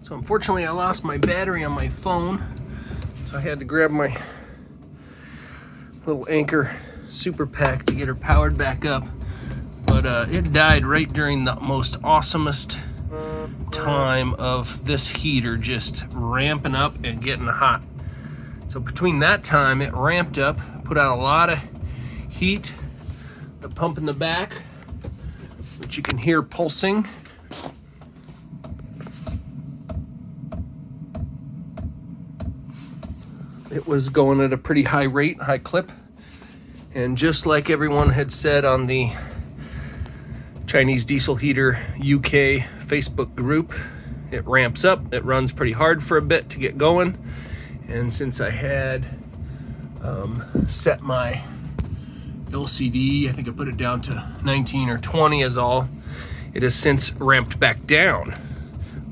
So unfortunately I lost my battery on my phone, so I had to grab my little Anchor super pack to get her powered back up. But it died right during the most awesomest time of this heater just ramping up and getting hot. So between that time it ramped up, put out a lot of heat, the pump in the back, which you can hear pulsing. It was going at a pretty high rate, high clip. And just like everyone had said on the Chinese diesel heater UK Facebook group, it ramps up, it runs pretty hard for a bit to get going. And since I had set my LCD, I think I put it down to 19 or 20 is all, it has since ramped back down.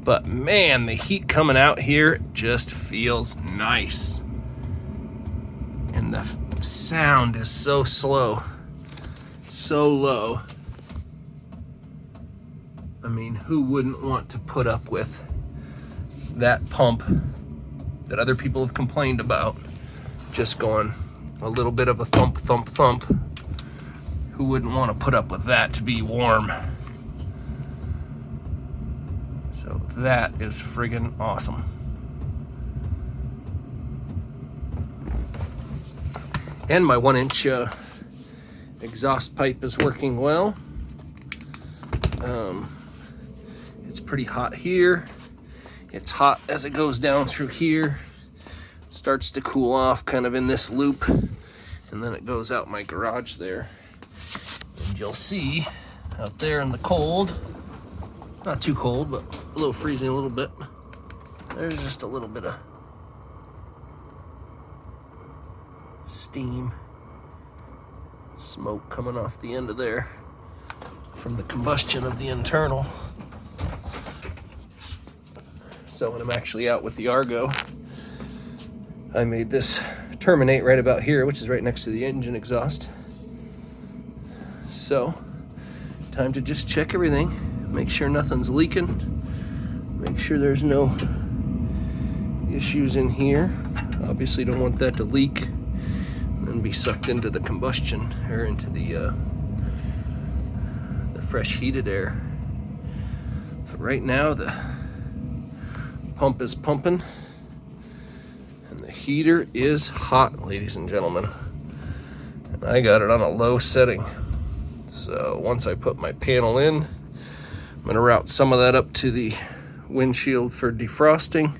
But man, the heat coming out here just feels nice. And the sound is so slow, so low. I mean, who wouldn't want to put up with that pump that other people have complained about just going a little bit of a thump, thump, thump? Who wouldn't want to put up with that to be warm? So that is friggin' awesome. And my 1-inch exhaust pipe is working well. It's pretty hot here. It's hot as it goes down through here. It starts to cool off kind of in this loop, and then it goes out my garage there. And you'll see out there in the cold, not too cold, but a little freezing a little bit, there's just a little bit of steam, smoke coming off the end of there from the combustion of the internal. So when I'm actually out with the Argo, I made this terminate right about here, which is right next to the engine exhaust. So time to just check everything, make sure nothing's leaking, make sure there's no issues in here. Obviously don't want that to leak and be sucked into the combustion or into the fresh heated air. But right now the pump is pumping and the heater is hot, ladies and gentlemen. And I got it on a low setting. So once I put my panel in, I'm going to route some of that up to the windshield for defrosting,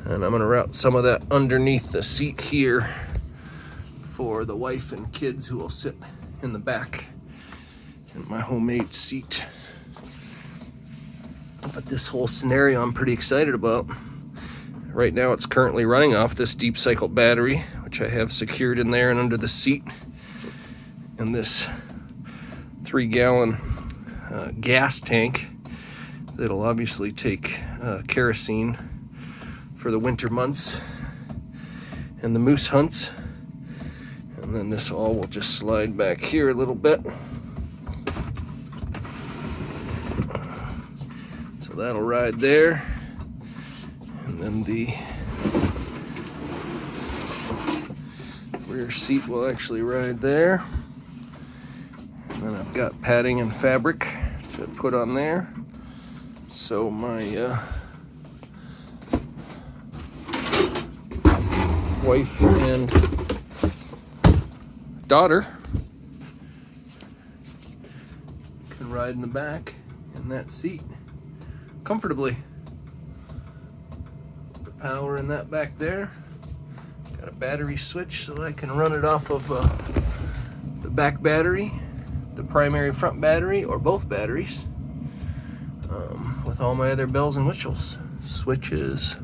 and I'm going to route some of that underneath the seat here for the wife and kids who will sit in the back in my homemade seat. But this whole scenario I'm pretty excited about. Right now it's currently running off this deep cycle battery, which I have secured in there and under the seat, and this 3-gallon gas tank that'll obviously take kerosene for the winter months and the moose hunts. And then this all will just slide back here a little bit. So that'll ride there. And then the rear seat will actually ride there. And then I've got padding and fabric to put on there. So my wife and daughter can ride in the back in that seat comfortably. The power in that back there. Got a battery switch so I can run it off of the back battery, the primary front battery, or both batteries, with all my other bells and whistles. Switches,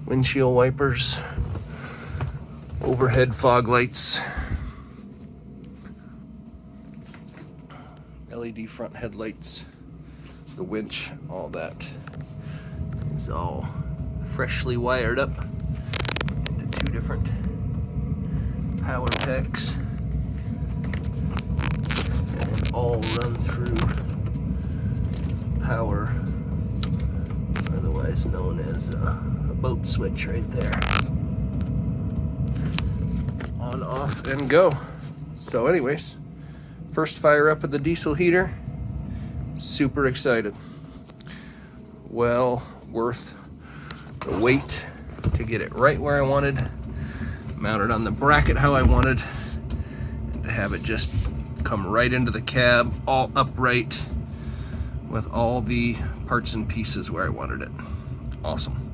windshield wipers, overhead fog lights, LED front headlights, the winch, all that is all freshly wired up into 2 different power packs and all run through power. By the way, otherwise known as a boat switch right there. On, off, and go. So anyways, first fire up of the diesel heater. Super excited. Well worth the wait to get it right where I wanted, mounted on the bracket how I wanted, and to have it just come right into the cab, all upright, with all the parts and pieces where I wanted it. Awesome.